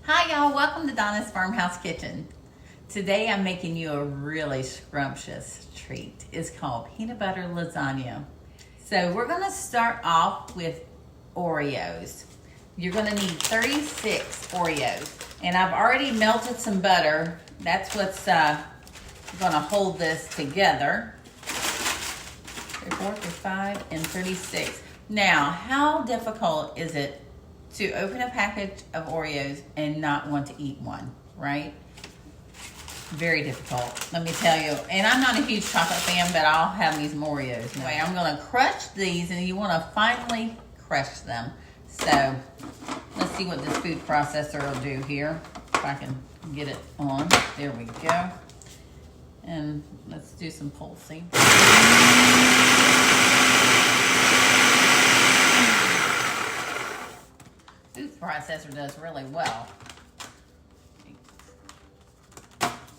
Hi y'all, welcome to Donna's Farmhouse Kitchen. Today I'm making you a really scrumptious treat. It's called peanut butter lasagna. So we're gonna start off with Oreos. You're gonna need 36 Oreos. And I've already melted some butter. That's what's gonna hold this together. 3, 4, 5, and 36. Now, how difficult is it to open a package of Oreos and not want to eat one, right? Very difficult, let me tell you. And I'm not a huge chocolate fan, but I'll have me some Oreos. Anyway, I'm gonna crush these, and you wanna finely crush them. So, let's see what this food processor will do here. If I can get it on. There we go. And let's do some pulsing. Food processor does really well.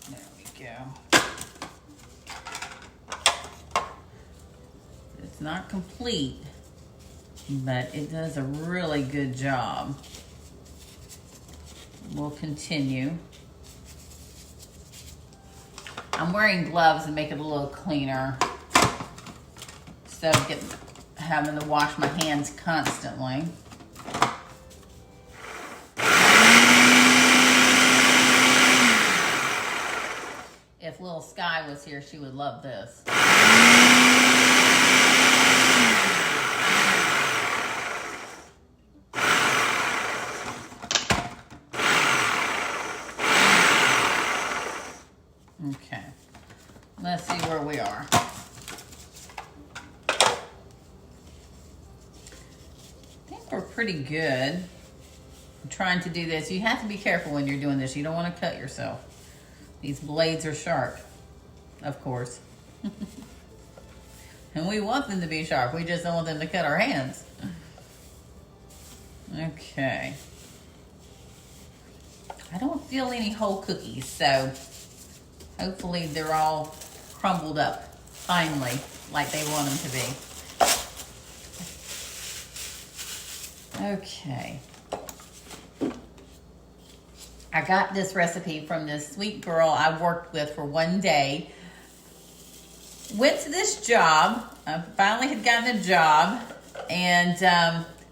There we go. It's not complete, but it does a really good job. We'll continue. I'm wearing gloves to make it a little cleaner, instead of having to wash my hands constantly. If little Sky was here, she would love this. Okay, let's see where we are. I think we're pretty good. I'm trying to do this. You have to be careful when you're doing this. You don't want to cut yourself. These blades are sharp, of course. And we want them to be sharp. We just don't want them to cut our hands. Okay. I don't feel any whole cookies, so hopefully they're all crumbled up finely like they want them to be. Okay. I got this recipe from this sweet girl I worked with for one day. Went to this job. I finally had gotten a job, and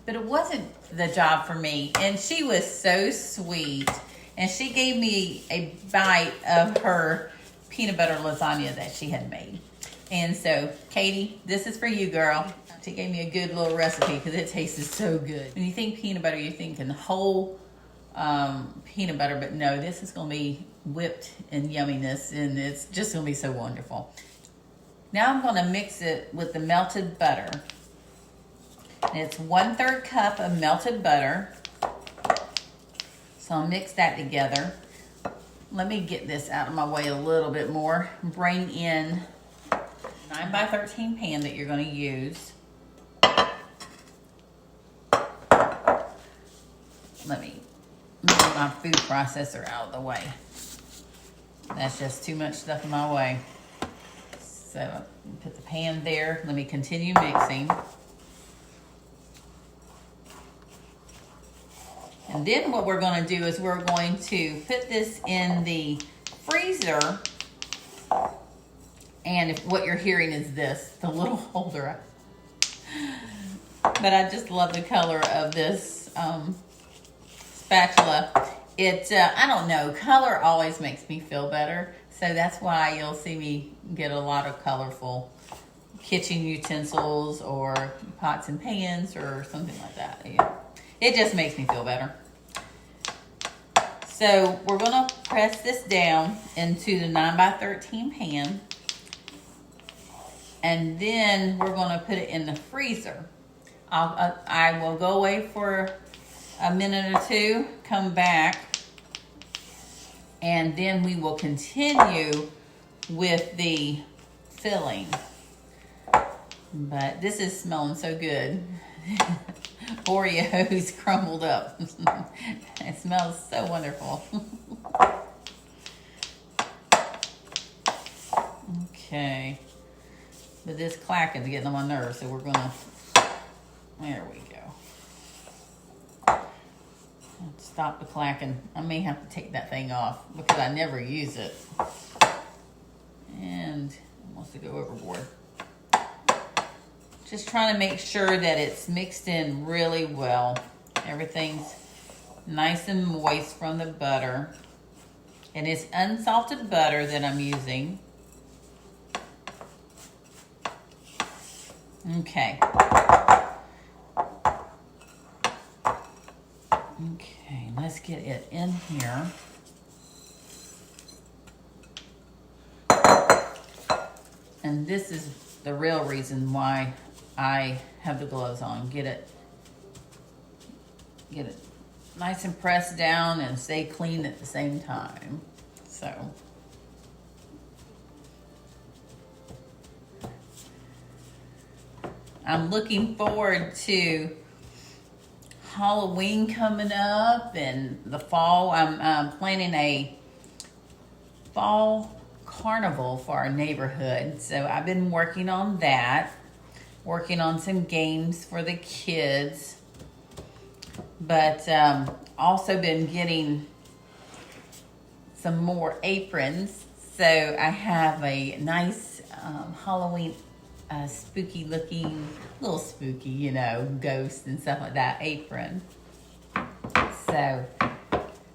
but it wasn't the job for me. And she was so sweet, and she gave me a bite of her peanut butter lasagna that she had made. And so, Katie, this is for you, girl. She gave me a good little recipe because it tasted so good. When you think peanut butter, you're thinking whole peanut butter, but no, this is going to be whipped in yumminess, and it's just going to be so wonderful. Now I'm going to mix it with the melted butter. And it's 1/3 cup of melted butter. So I'll mix that together. Let me get this out of my way a little bit more. Bring in 9x13 pan that you're going to use. Let me move my food processor out of the way. That's just too much stuff in my way. So put the pan there. Let me continue mixing. And then what we're going to do is we're going to put this in the freezer. And if what you're hearing is this, the little holder. But I just love the color of this spatula. I don't know, color always makes me feel better. So that's why you'll see me get a lot of colorful kitchen utensils or pots and pans or something like that. Yeah. It just makes me feel better. So we're gonna press this down into the 9x13 pan. And then we're gonna put it in the freezer. I will go away for a minute or two, come back, and then we will continue with the filling. But this is smelling so good. Oreos crumbled up. It smells so wonderful. Okay. But this clacking is getting on my nerves, so we're gonna, there we go. Stop the clacking. I may have to take that thing off because I never use it. And it wants to go overboard. Just trying to make sure that it's mixed in really well. Everything's nice and moist from the butter. And it's unsalted butter that I'm using. Okay. Okay, let's get it in here. And this is the real reason why I have the gloves on. Get it nice and pressed down and stay clean at the same time. So I'm looking forward to Halloween coming up and the fall. I'm planning a fall carnival for our neighborhood. So I've been working on that, working on some games for the kids, but also been getting some more aprons. So I have a nice Halloween spooky looking, little spooky, you know, ghost and stuff like that apron. So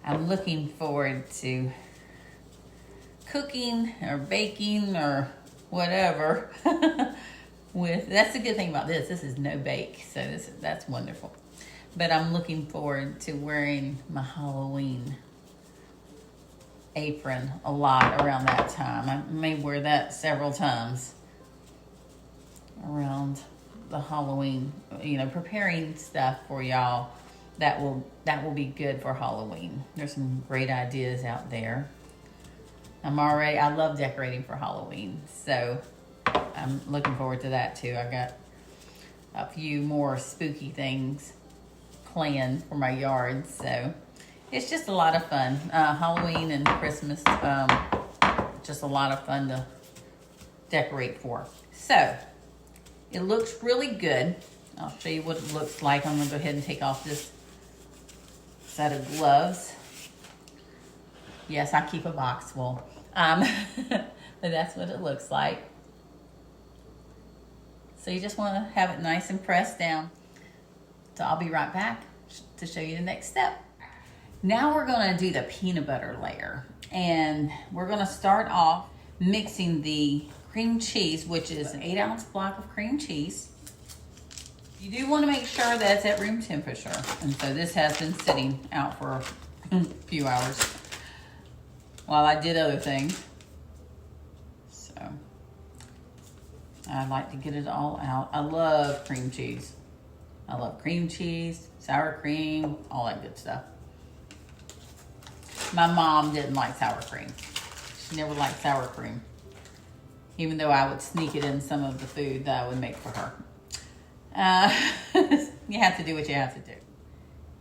I'm looking forward to cooking or baking or whatever with, that's the good thing about this. This is no bake, so that's wonderful. But I'm looking forward to wearing my Halloween apron a lot around that time. I may wear that several times around the Halloween, you know, preparing stuff for y'all that will be good for Halloween. There's some great ideas out there. I love decorating for Halloween, so I'm looking forward to that too. I got a few more spooky things planned for my yard, so it's just a lot of fun. Halloween and Christmas, just a lot of fun to decorate for. So it looks really good. I'll show you what it looks like. I'm gonna go ahead and take off this set of gloves. Yes, I keep a box full. But that's what it looks like. So you just want to have it nice and pressed down. So I'll be right back to show you the next step. Now we're going to do the peanut butter layer. And we're going to start off mixing the cream cheese, which is an 8-ounce block of cream cheese. You do want to make sure that it's at room temperature. And so this has been sitting out for a few hours while I did other things. So I like to get it all out. I love cream cheese. I love cream cheese, sour cream, all that good stuff. My mom didn't like sour cream. She never liked sour cream, even though I would sneak it in some of the food that I would make for her. You have to do what you have to do.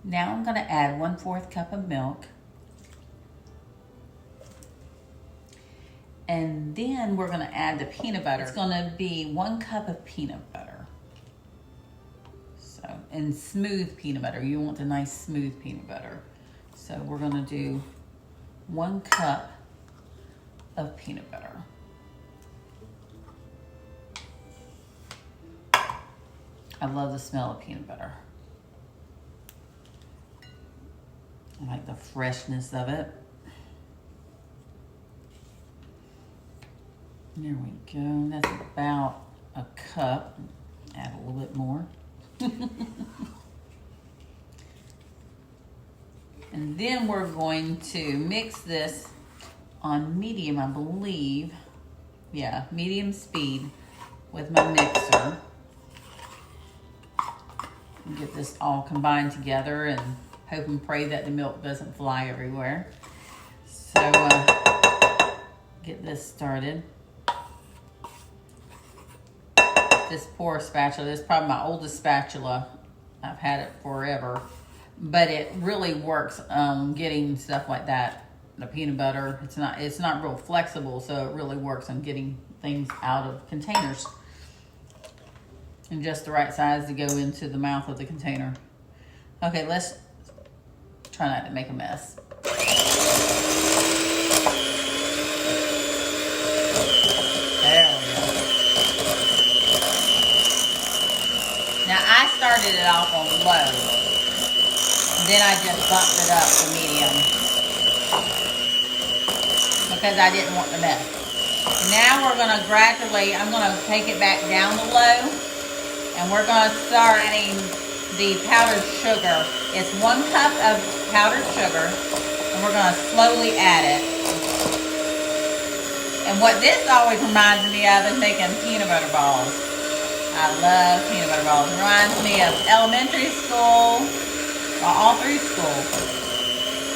Now I'm going to add 1/4 cup of milk. And then we're going to add the peanut butter. It's going to be 1 cup of peanut butter. So, and smooth peanut butter. You want a nice smooth peanut butter. So we're going to do 1 cup of peanut butter. I love the smell of peanut butter. I like the freshness of it. There we go. That's about a cup. Add a little bit more. And then we're going to mix this on medium, I believe. Yeah, medium speed with my mixer. And get this all combined together and hope and pray that the milk doesn't fly everywhere. So get this started. This poor spatula, this is probably my oldest spatula. I've had it forever, but it really works getting stuff like that. The peanut butter, it's not real flexible, so it really works on getting things out of containers. And just the right size to go into the mouth of the container. Okay, let's Try not to make a mess. There we go. Now I started it off on low. Then I just bumped it up to medium. Because I didn't want the mess. Now we're going to gradually, I'm going to take it back down to low. And we're going to start adding the powdered sugar. It's 1 cup of powdered sugar. And we're going to slowly add it. And what this always reminds me of is making peanut butter balls. I love peanut butter balls. It reminds me of elementary school, well, all through school.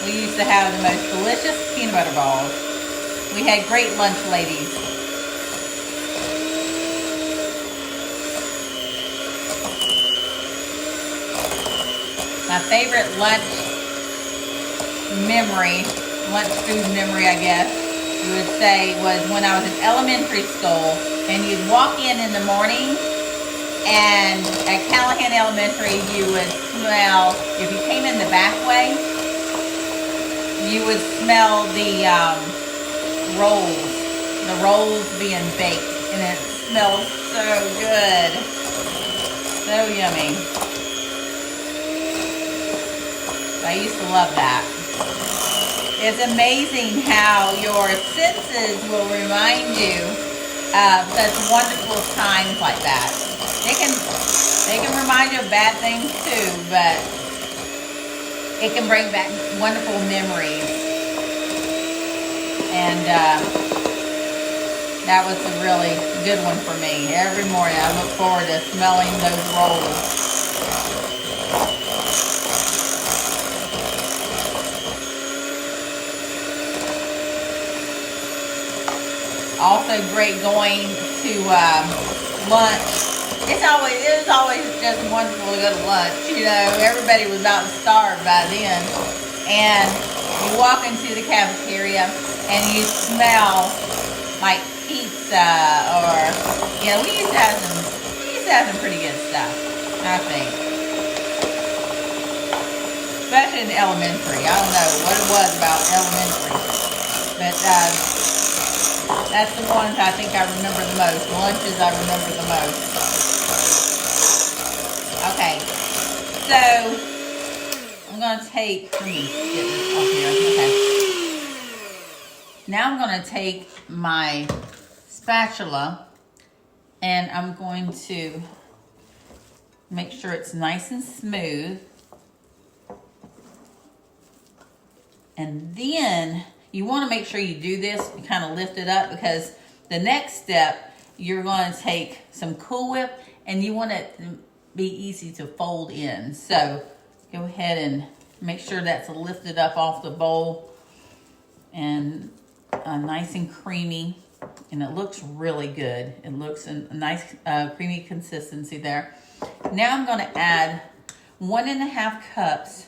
We used to have the most delicious peanut butter balls. We had great lunch ladies. My favorite lunch food memory, I guess you would say, was when I was in elementary school and you'd walk in the morning, and at Callahan Elementary you would smell, if you came in the back way, you would smell the rolls being baked, and it smells so good, so yummy. I used to love that. It's amazing how your senses will remind you of such wonderful times like that. They can remind you of bad things too, but it can bring back wonderful memories. And that was a really good one for me. Every morning I look forward to smelling those rolls. Also great going to lunch. It was always just wonderful to go to lunch. You know, everybody was about to starve by then. And you walk into the cafeteria and you smell like pizza, or, you know, we used to have some pretty good stuff, I think. Especially in elementary. I don't know what it was about elementary. But that's the ones I think I remember the most. The lunches I remember the most. Okay, so I'm going to take, let me get this off here. Okay. Now I'm going to take my spatula and I'm going to make sure it's nice and smooth. And then you want to make sure you do this and kind of lift it up, because the next step, you're going to take some Cool Whip and you want it to be easy to fold in. So go ahead and make sure that's lifted up off the bowl and nice and creamy. And it looks really good. It looks a nice creamy consistency there. Now I'm going to add 1.5 cups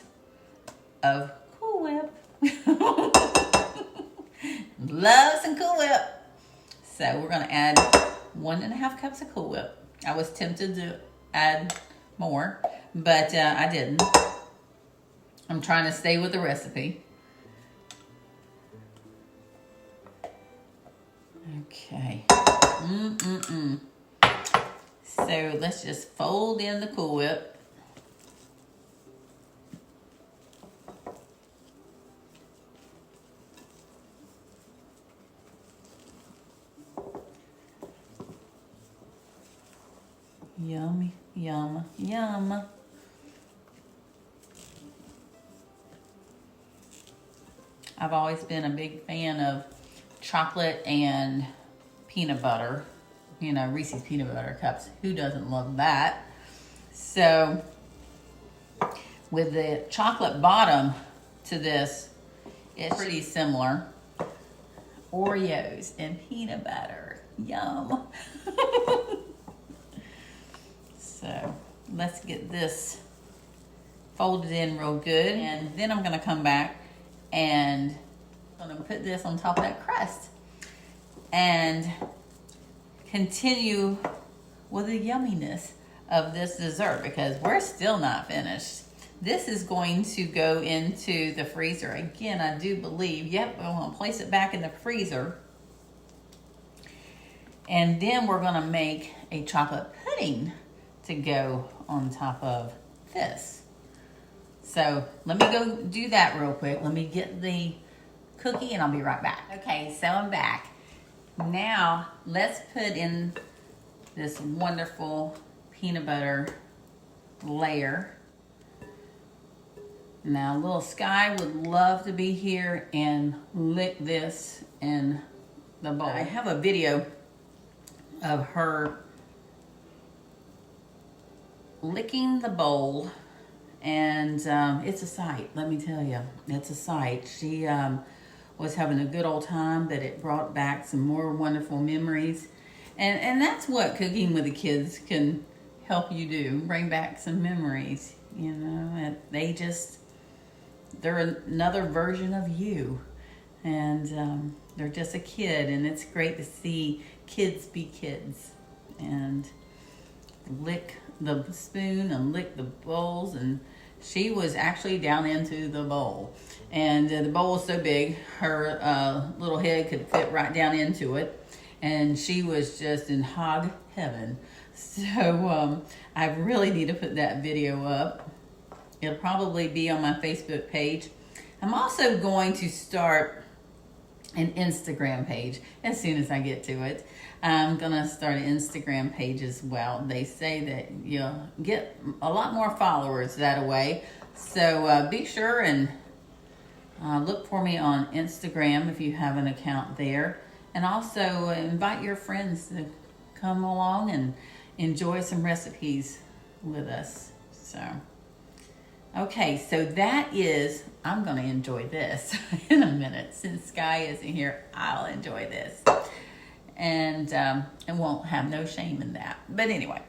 of Cool Whip. Love some Cool Whip. So we're going to add 1.5 cups of Cool Whip. I was tempted to add more, but I didn't. I'm trying to stay with the recipe. Okay. So let's just fold in the Cool Whip. Yum, yum, yum. I've always been a big fan of chocolate and peanut butter. You know, Reese's peanut butter cups. Who doesn't love that? So, with the chocolate bottom to this, it's pretty similar. Oreos and peanut butter. Yum. So let's get this folded in real good. And then I'm going to come back and I'm going to put this on top of that crust and continue with the yumminess of this dessert, because we're still not finished. This is going to go into the freezer. Again, I do believe, yep, I'm gonna place it back in the freezer. And then we're gonna make a chocolate pudding to go on top of this. So let me go do that real quick. Let me get the cookie and I'll be right back. Okay, so I'm back. Now let's put in this wonderful peanut butter layer. Now little Sky would love to be here and lick this in the bowl. I have a video of her licking the bowl, and it's a sight, let me tell you. It's a sight. She was having a good old time, but it brought back some more wonderful memories. And that's what cooking with the kids can help you do, bring back some memories, you know. And they're another version of you. And they're just a kid, and it's great to see kids be kids and lick the spoon and lick the bowls. And she was actually down into the bowl, and the bowl was so big her little head could fit right down into it, and she was just in hog heaven. So I really need to put that video up. It'll probably be on my Facebook page. I'm also going to start an Instagram page as soon as I get to it. I'm gonna start an Instagram page as well. They say that you'll get a lot more followers that way. So be sure and look for me on Instagram if you have an account there. And also invite your friends to come along and enjoy some recipes with us. So, okay, so that is, I'm gonna enjoy this in a minute. Since Sky isn't here, I'll enjoy this. And won't have no shame in that. But anyway,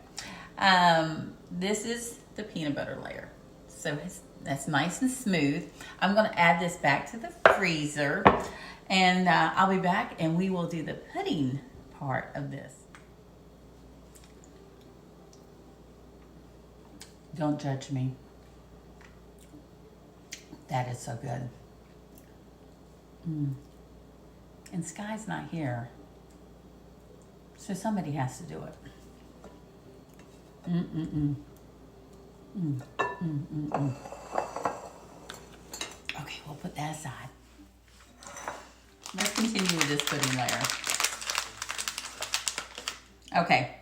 this is the peanut butter layer. So that's nice and smooth. I'm gonna add this back to the freezer, and I'll be back and we will do the pudding part of this. Don't judge me. That is so good. And Sky's not here, so somebody has to do it. Okay, we'll put that aside. Let's continue with this pudding layer. Okay,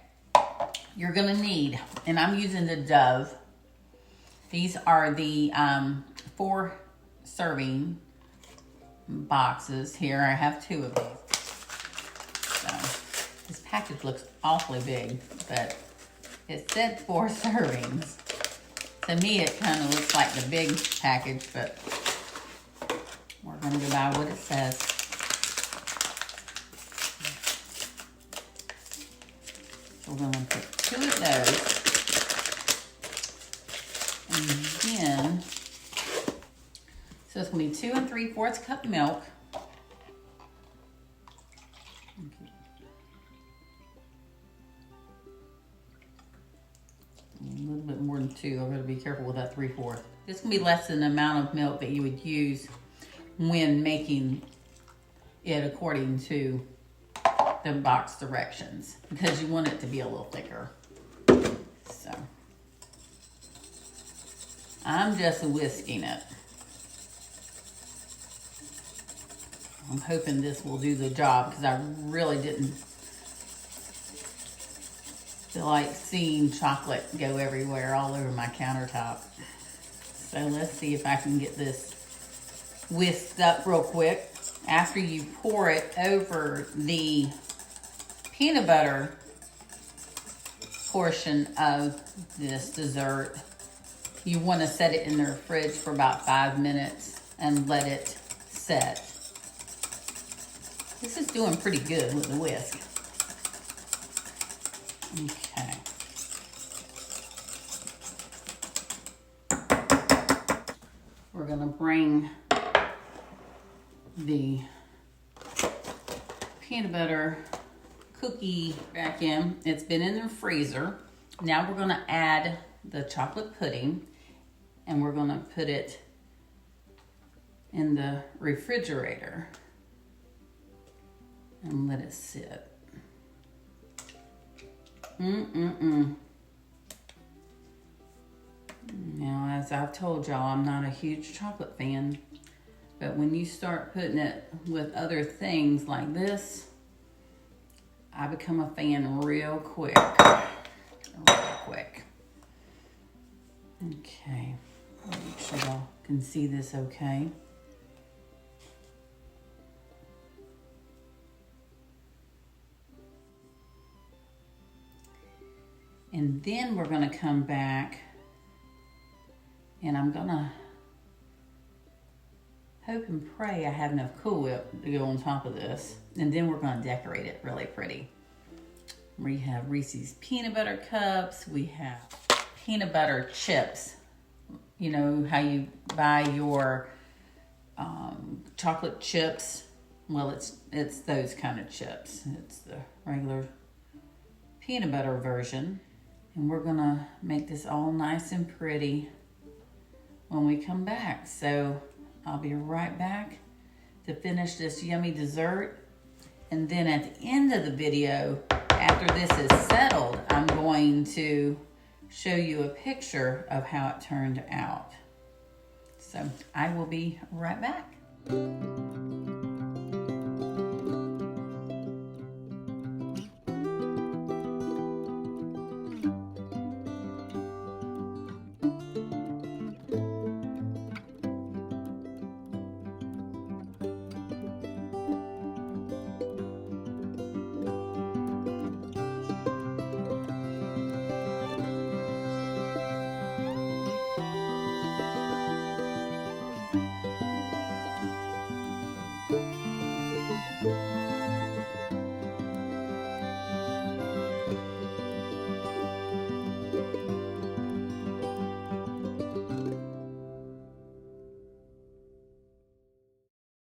you're gonna need, and I'm using the Dove. These are the 4 serving boxes here. I have 2 of these. So this package looks awfully big, but it said 4 servings. To me, it kind of looks like the big package, but we're going to go by what it says. So we're going to put 2 of those. And then, so it's going to be 2 3/4 cup milk. A little bit more than 2. I'm going to be careful with that 3/4. This can be less than the amount of milk that you would use when making it according to the box directions, because you want it to be a little thicker. So I'm just whisking it. I'm hoping this will do the job, because I really didn't feel like seeing chocolate go everywhere all over my countertop. So let's see if I can get this whisked up real quick. After you pour it over the peanut butter portion of this dessert, you want to set it in the fridge for about 5 minutes and let it set. This is doing pretty good with the whisk. Okay. We're going to bring the peanut butter cookie back in. It's been in the freezer. Now we're going to add the chocolate pudding. and we're gonna put it in the refrigerator and let it sit. Now, as I've told y'all, I'm not a huge chocolate fan, but when you start putting it with other things like this, I become a fan real quick. Real quick. Okay, make sure y'all can see this okay. And then we're gonna come back and I'm gonna hope and pray I have enough Cool Whip to go on top of this. And then we're gonna decorate it really pretty. We have Reese's peanut butter cups. We have peanut butter chips. You know how you buy your chocolate chips? Well, it's those kind of chips. It's the regular peanut butter version. And we're gonna make this all nice and pretty when we come back. So I'll be right back to finish this yummy dessert. And then at the end of the video, after this is settled, I'm going to show you a picture of how it turned out. So I will be right back.